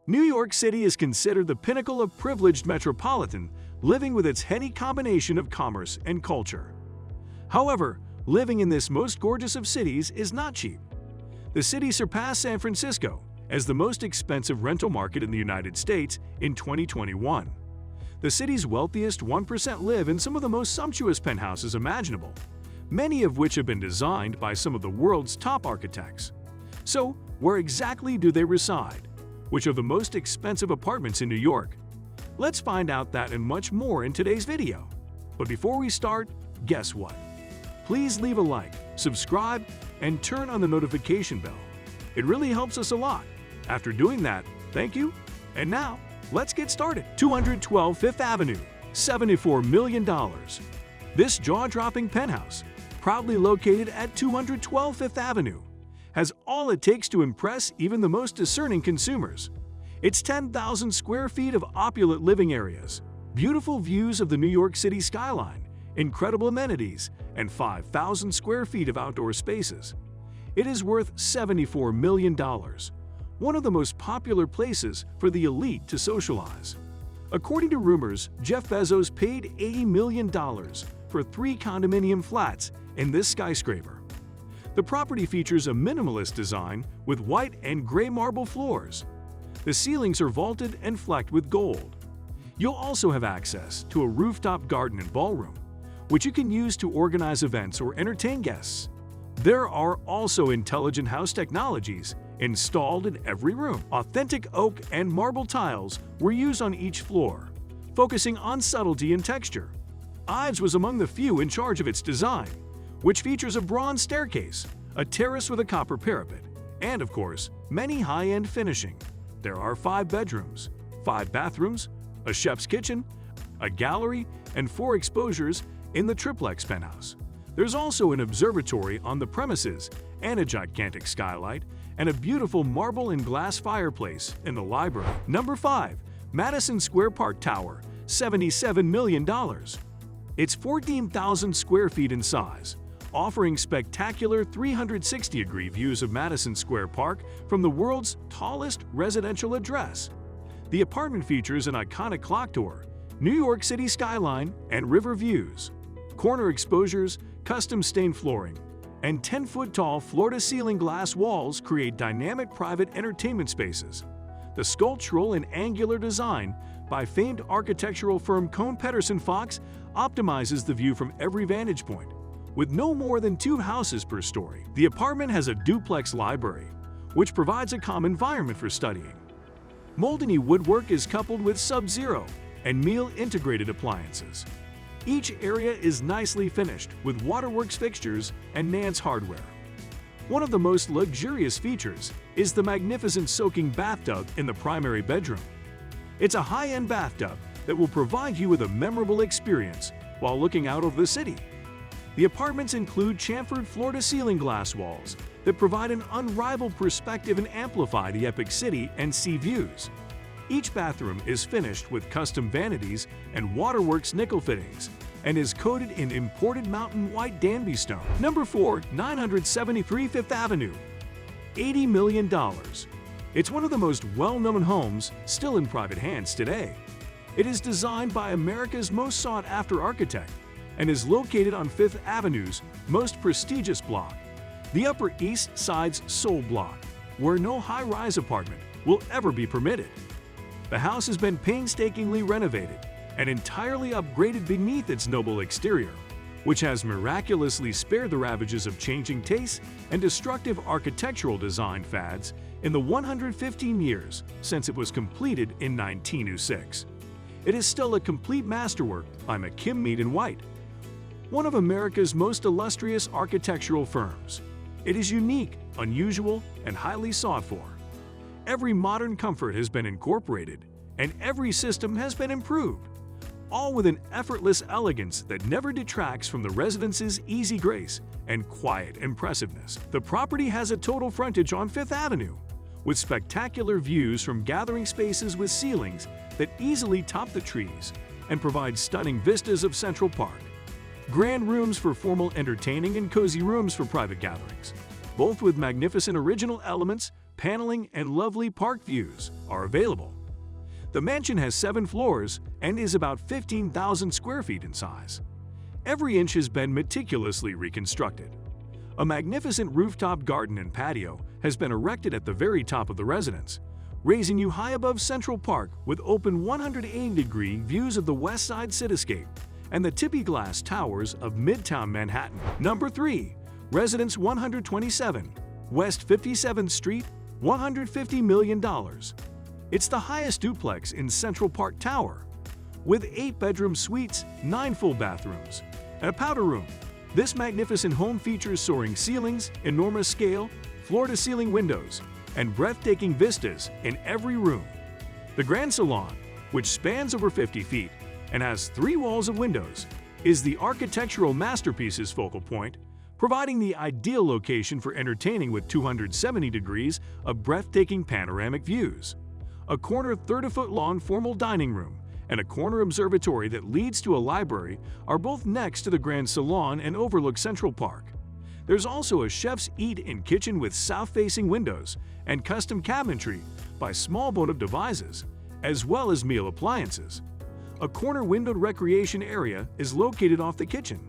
New York City is considered the pinnacle of privileged metropolitan living with its heady combination of commerce and culture. However, living in this most gorgeous of cities is not cheap. The city surpassed San Francisco as the most expensive rental market in the United States in 2021. The city's wealthiest 1% live in some of the most sumptuous penthouses imaginable, many of which have been designed by some of the world's top architects. So, where exactly do they reside? Which are the most expensive apartments in New York? Let's find out that and much more in today's video. But before we start, guess what? Please leave a like, subscribe, and turn on the notification bell. It really helps us a lot. After doing that, thank you. And now, let's get started. 212 Fifth Avenue, $74 million. This jaw-dropping penthouse, proudly located at 212 Fifth Avenue, has all it takes to impress even the most discerning consumers. It's 10,000 square feet of opulent living areas, beautiful views of the New York City skyline, incredible amenities, and 5,000 square feet of outdoor spaces. It is worth $74 million, one of the most popular places for the elite to socialize. According to rumors, Jeff Bezos paid $80 million for 3 condominium flats in this skyscraper. The property features a minimalist design with white and gray marble floors. The ceilings are vaulted and flecked with gold. You'll also have access to a rooftop garden and ballroom, which you can use to organize events or entertain guests. There are also intelligent house technologies installed in every room. Authentic oak and marble tiles were used on each floor, focusing on subtlety and texture. Ives was among the few in charge of its design, which features a bronze staircase, a terrace with a copper parapet, and of course, many high-end finishing. There are 5 bedrooms, 5 bathrooms, a chef's kitchen, a gallery, and 4 exposures in the triplex penthouse. There's also an observatory on the premises and a gigantic skylight and a beautiful marble and glass fireplace in the library. Number 5. Madison Square Park Tower, $77 million. It's 14,000 square feet in size, offering spectacular 360-degree views of Madison Square Park from the world's tallest residential address. The apartment features an iconic clock tower, New York City skyline, and river views. Corner exposures, custom stained flooring, and 10-foot-tall floor-to-ceiling glass walls create dynamic private entertainment spaces. The sculptural and angular design by famed architectural firm Kohn Pedersen Fox optimizes the view from every vantage point. With no more than 2 houses per story, the apartment has a duplex library, which provides a calm environment for studying. Moldany woodwork is coupled with Sub-Zero and Miele integrated appliances. Each area is nicely finished with Waterworks fixtures and Nance hardware. One of the most luxurious features is the magnificent soaking bathtub in the primary bedroom. It's a high-end bathtub that will provide you with a memorable experience while looking out over the city. The apartments include chamfered floor-to-ceiling glass walls that provide an unrivaled perspective and amplify the epic city and sea views. Each bathroom is finished with custom vanities and Waterworks nickel fittings and is coated in imported mountain white Danby stone. Number 4. 973 Fifth Avenue, $80 million. It's one of the most well-known homes still in private hands today. It is designed by America's most sought-after architect and is located on Fifth Avenue's most prestigious block, the Upper East Side's Soul Block, where no high-rise apartment will ever be permitted. The house has been painstakingly renovated and entirely upgraded beneath its noble exterior, which has miraculously spared the ravages of changing tastes and destructive architectural design fads in the 115 years since it was completed in 1906. It is still a complete masterwork by McKim Mead & White, one of America's most illustrious architectural firms. It is unique, unusual, and highly sought for. Every modern comfort has been incorporated, and every system has been improved, all with an effortless elegance that never detracts from the residence's easy grace and quiet impressiveness. The property has a total frontage on Fifth Avenue, with spectacular views from gathering spaces with ceilings that easily top the trees and provide stunning vistas of Central Park. Grand rooms for formal entertaining and cozy rooms for private gatherings, both with magnificent original elements paneling and lovely park views are available. The mansion has 7 floors and is about 15,000 square feet in size. Every inch has been meticulously reconstructed. A magnificent rooftop garden and patio has been erected at the very top of the residence, raising you high above Central Park with open 180-degree views of the West Side cityscape and the tippy glass towers of Midtown Manhattan. Number 3. Residence 127, West 57th Street, $150 million. It's the highest duplex in Central Park Tower, with 8 bedroom suites, 9 full bathrooms, and a powder room. This magnificent home features soaring ceilings, enormous scale, floor-to-ceiling windows, and breathtaking vistas in every room. The Grand Salon, which spans over 50 feet and has 3 walls of windows, is the architectural masterpiece's focal point, providing the ideal location for entertaining with 270 degrees of breathtaking panoramic views. A corner 30-foot-long formal dining room and a corner observatory that leads to a library are both next to the Grand Salon and overlook Central Park. There's also a chef's eat-in kitchen with south-facing windows and custom cabinetry by Small Boat Devices, as well as meal appliances. A corner windowed recreation area is located off the kitchen.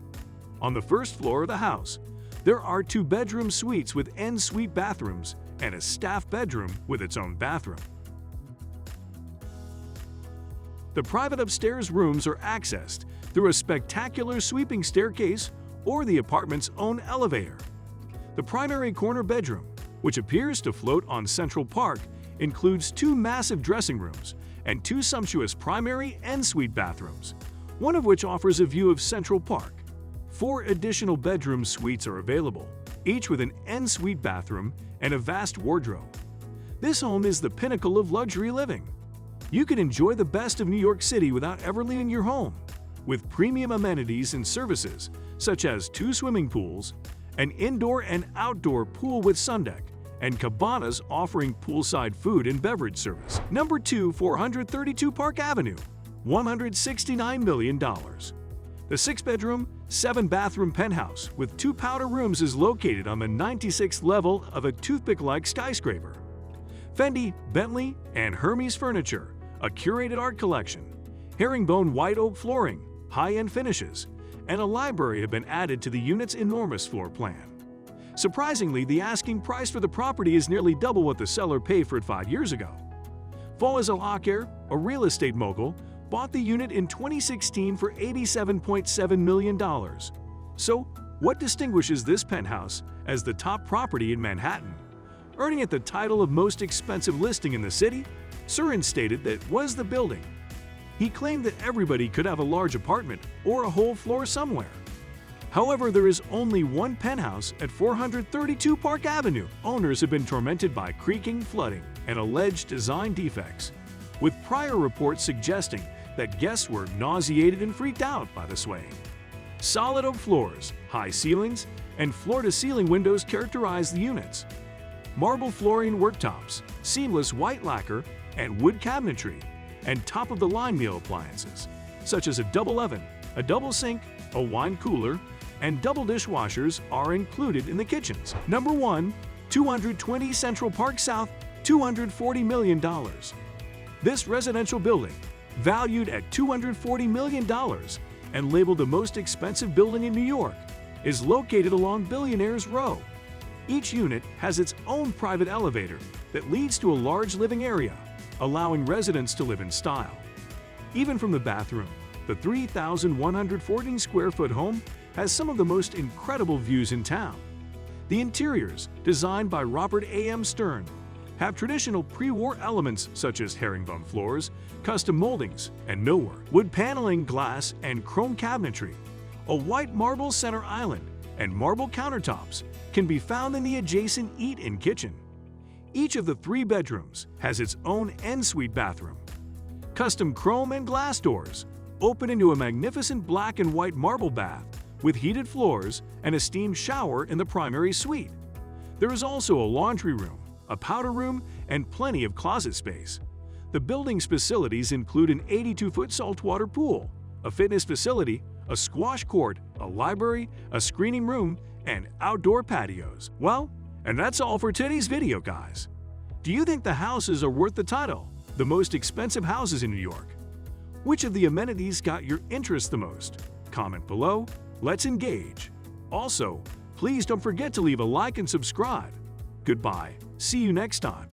On the first floor of the house, there are 2 bedroom suites with en-suite bathrooms and a staff bedroom with its own bathroom. The private upstairs rooms are accessed through a spectacular sweeping staircase or the apartment's own elevator. The primary corner bedroom, which appears to float on Central Park, includes 2 massive dressing rooms and 2 sumptuous primary and suite bathrooms, one of which offers a view of Central Park. 4 additional bedroom suites are available, each with an en-suite bathroom and a vast wardrobe. This home is the pinnacle of luxury living. You can enjoy the best of New York City without ever leaving your home, with premium amenities and services such as 2 swimming pools, an indoor and outdoor pool with sun deck, and cabanas offering poolside food and beverage service. Number 2. 432 Park Avenue, $169 million. The 6-bedroom, 7-bathroom penthouse with 2 powder rooms is located on the 96th level of a toothpick-like skyscraper. Fendi, Bentley, and Hermes Furniture, a curated art collection, herringbone white oak flooring, high-end finishes, and a library have been added to the unit's enormous floor plan. Surprisingly, the asking price for the property is nearly double what the seller paid for it 5 years ago. Fawaz Al-Akir, a real estate mogul, bought the unit in 2016 for $87.7 million. So, what distinguishes this penthouse as the top property in Manhattan? Earning it the title of most expensive listing in the city, Surin stated that was the building. He claimed that everybody could have a large apartment or a whole floor somewhere. However, there is only one penthouse at 432 Park Avenue. Owners have been tormented by creaking, flooding, and alleged design defects, with prior reports suggesting that guests were nauseated and freaked out by the swaying. Solid oak floors, high ceilings, and floor-to-ceiling windows characterize the units. Marble flooring worktops, seamless white lacquer, and wood cabinetry, and top-of-the-line meal appliances, such as a double oven, a double sink, a wine cooler, and double dishwashers are included in the kitchens. Number 1. 220 Central Park South, $240 million. This residential building, valued at $240 million and labeled the most expensive building in New York, is located along Billionaires Row. Each unit has its own private elevator that leads to a large living area, allowing residents to live in style. Even from the bathroom, the 3,114 square foot home has some of the most incredible views in town. The interiors, designed by Robert A.M. Stern, have traditional pre-war elements such as herringbone floors, custom moldings, and millwork, wood paneling, glass, and chrome cabinetry. A white marble center island and marble countertops can be found in the adjacent eat-in kitchen. Each of the 3 bedrooms has its own en-suite bathroom. Custom chrome and glass doors open into a magnificent black and white marble bath with heated floors and a steam shower in the primary suite. There is also a laundry room, a powder room, and plenty of closet space. The building's facilities include an 82-foot saltwater pool, a fitness facility, a squash court, a library, a screening room, and outdoor patios. Well, and that's all for today's video, guys. Do you think the houses are worth the title? The most expensive houses in New York. Which of the amenities got your interest the most? Comment below. Let's engage. Also, please don't forget to leave a like and subscribe. Goodbye. See you next time.